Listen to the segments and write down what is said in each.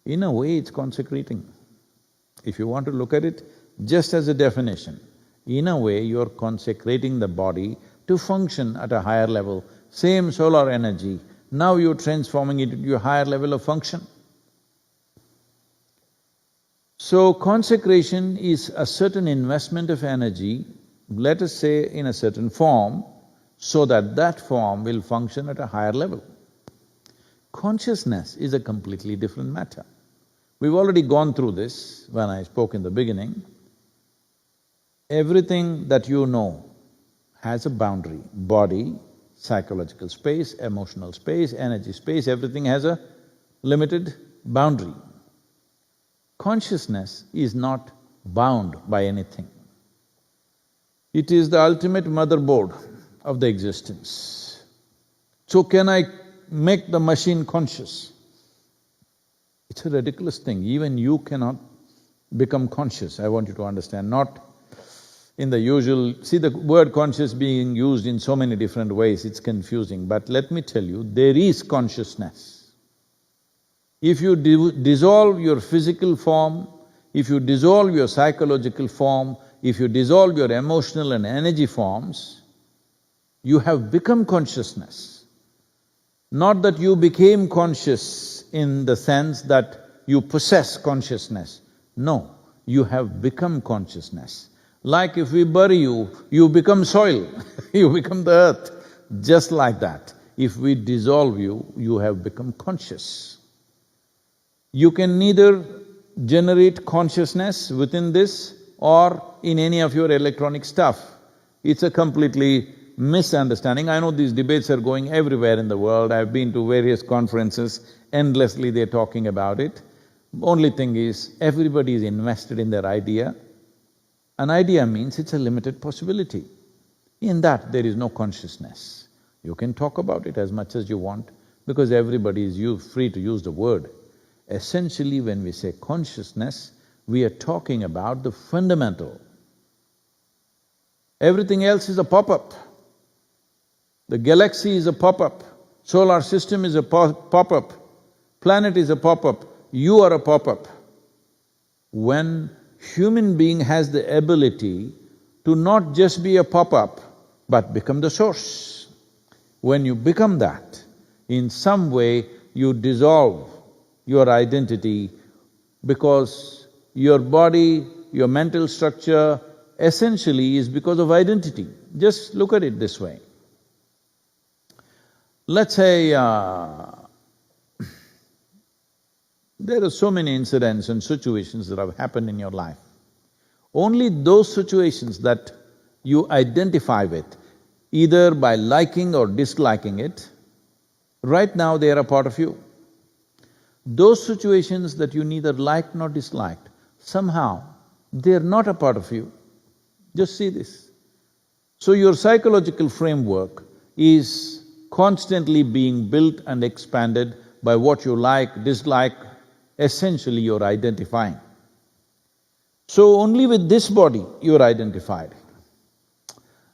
In a way, it's consecrating. If you want to look at it just as a definition, in a way, you're consecrating the body to function at a higher level. Same solar energy, now you're transforming it into a higher level of function. So, consecration is a certain investment of energy, let us say in a certain form, so that that form will function at a higher level. Consciousness is a completely different matter. We've already gone through this when I spoke in the beginning. Everything that you know has a boundary. Body, psychological space, emotional space, energy space, everything has a limited boundary. Consciousness is not bound by anything. It is the ultimate motherboard of the existence. So can I make the machine conscious? It's a ridiculous thing. Even you cannot become conscious, I want you to understand, not in the usual… See, the word conscious being used in so many different ways, it's confusing, but let me tell you, there is consciousness. If you dissolve your physical form, if you dissolve your psychological form, if you dissolve your emotional and energy forms, you have become consciousness. Not that you became conscious in the sense that you possess consciousness. No, you have become consciousness. Like if we bury you, you become soil, you become the earth. Just like that, if we dissolve you, you have become conscious. You can neither generate consciousness within this or in any of your electronic stuff. It's a completely misunderstanding. I know these debates are going everywhere in the world, I've been to various conferences, endlessly they're talking about it. Only thing is, everybody is invested in their idea. An idea means it's a limited possibility. In that, there is no consciousness. You can talk about it as much as you want because everybody is free to use the word. Essentially, when we say consciousness, we are talking about the fundamental. Everything else is a pop-up. The galaxy is a pop-up, solar system is a pop-up, planet is a pop-up, you are a pop-up. When human being has the ability to not just be a pop-up, but become the source, when you become that, in some way you dissolve your identity because your body, your mental structure essentially is because of identity. Just look at it this way. Let's say there are so many incidents and situations that have happened in your life. Only those situations that you identify with, either by liking or disliking it, right now they are a part of you. Those situations that you neither liked nor disliked, somehow they're not a part of you. Just see this. So your psychological framework is constantly being built and expanded by what you like, dislike, essentially you're identifying. So only with this body you're identified.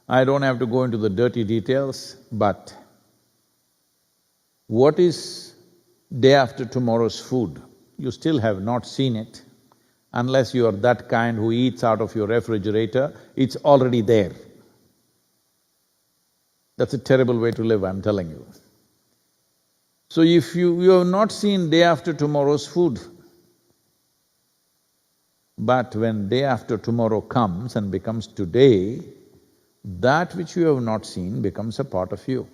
I don't have to go into the dirty details, but what is day after tomorrow's food? You still have not seen it. Unless you are that kind who eats out of your refrigerator, it's already there. That's a terrible way to live, I'm telling you. So if you have not seen day after tomorrow's food, but when day after tomorrow comes and becomes today, that which you have not seen becomes a part of you.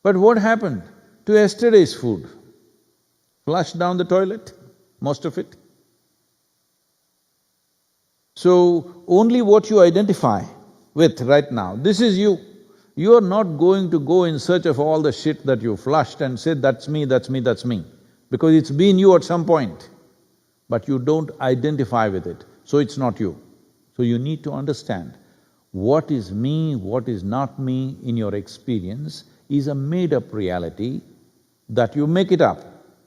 But what happened to yesterday's food? Flushed down the toilet, most of it. So, only what you identify with right now, this is you. You are not going to go in search of all the shit that you flushed and say, that's me, that's me, that's me, because it's been you at some point, but you don't identify with it, so it's not you. So you need to understand, what is me, what is not me in your experience is a made-up reality that you make it up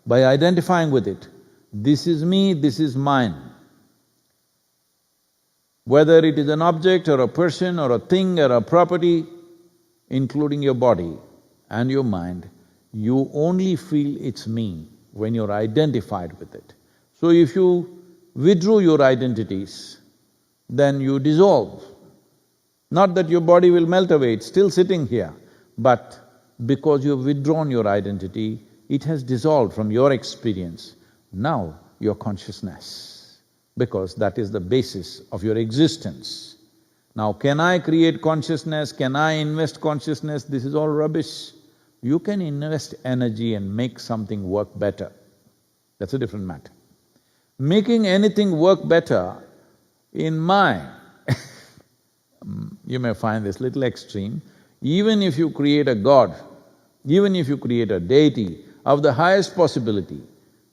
by identifying with it. This is me, this is mine. Whether it is an object or a person or a thing or a property, including your body and your mind, you only feel it's me when you're identified with it. So if you withdrew your identities, then you dissolve. Not that your body will melt away, it's still sitting here, but because you've withdrawn your identity, it has dissolved from your experience. Now your consciousness, because that is the basis of your existence. Now, can I create consciousness? Can I invest consciousness? This is all rubbish. You can invest energy and make something work better. That's a different matter. Making anything work better, in my you may find this little extreme, even if you create a god, even if you create a deity of the highest possibility,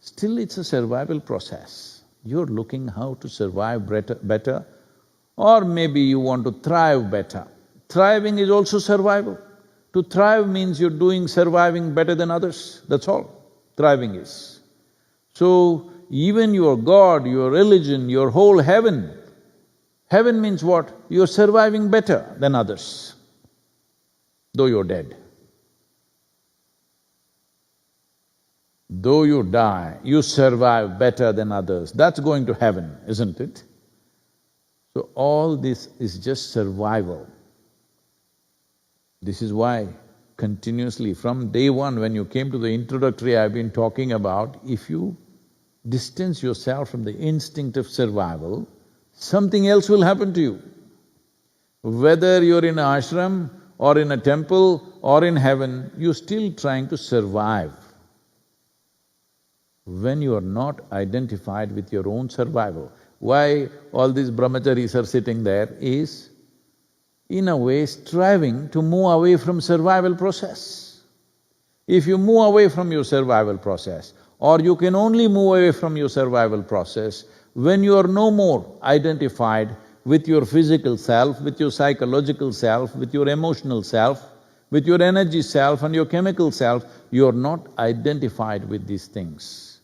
still it's a survival process. You're looking how to survive better, or maybe you want to thrive better. Thriving is also survival. To thrive means you're doing surviving better than others, that's all thriving is. So, even your God, your religion, your whole heaven, heaven means what? You're surviving better than others, though you're dead. Though you die, you survive better than others. That's going to heaven, isn't it? So all this is just survival. This is why continuously from day one when you came to the introductory, I've been talking about, if you distance yourself from the instinct of survival, something else will happen to you. Whether you're in an ashram or in a temple or in heaven, you're still trying to survive. When you are not identified with your own survival, why all these brahmacharis are sitting there is, in a way, striving to move away from survival process. If you move away from your survival process, or you can only move away from your survival process when you are no more identified with your physical self, with your psychological self, with your emotional self, with your energy self and your chemical self, you're not identified with these things.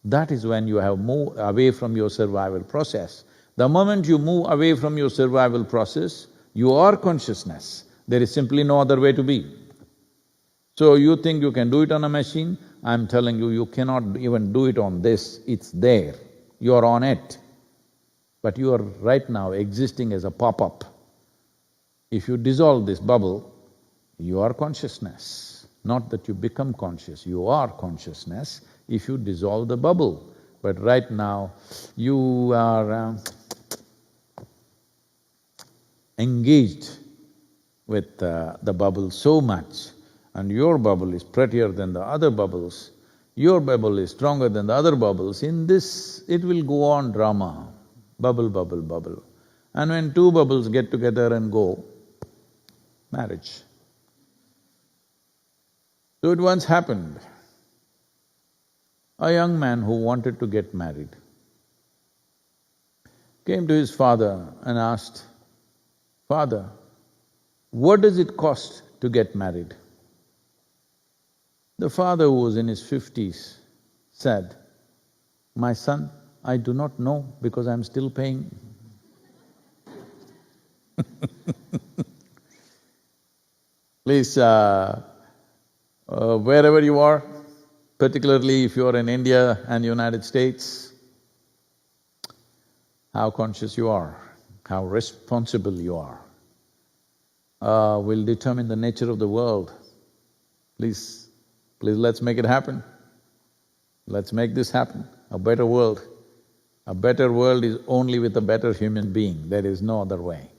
That is when you have moved away from your survival process. The moment you move away from your survival process, you are consciousness. There is simply no other way to be. So you think you can do it on a machine? I'm telling you, you cannot even do it on this, it's there, you are on it. But you are right now existing as a pop-up. If you dissolve this bubble, you are consciousness. Not that you become conscious, you are consciousness if you dissolve the bubble. But right now, you are engaged with the bubble so much, and your bubble is prettier than the other bubbles, your bubble is stronger than the other bubbles, in this it will go on drama, bubble, bubble, bubble. And when two bubbles get together and go, marriage. So it once happened, a young man who wanted to get married came to his father and asked, "Father, what does it cost to get married?" The father, who was in his 50s, said, "My son, I do not know because I'm still paying." Please, wherever you are, particularly if you are in India and United States, how conscious you are, how responsible you are, will determine the nature of the world. Please let's make it happen. Let's make this happen, a better world. A better world is only with a better human being, there is no other way.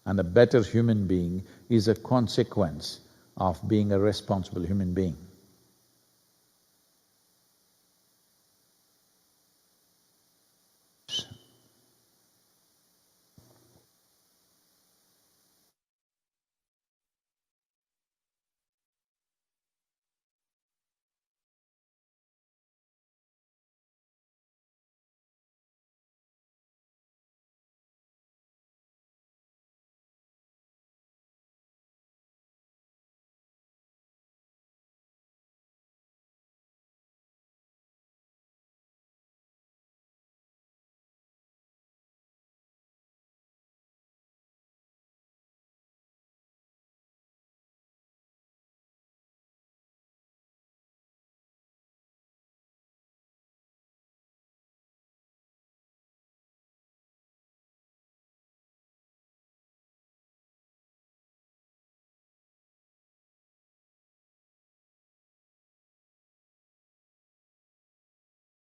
And a better human being is a consequence of being a responsible human being.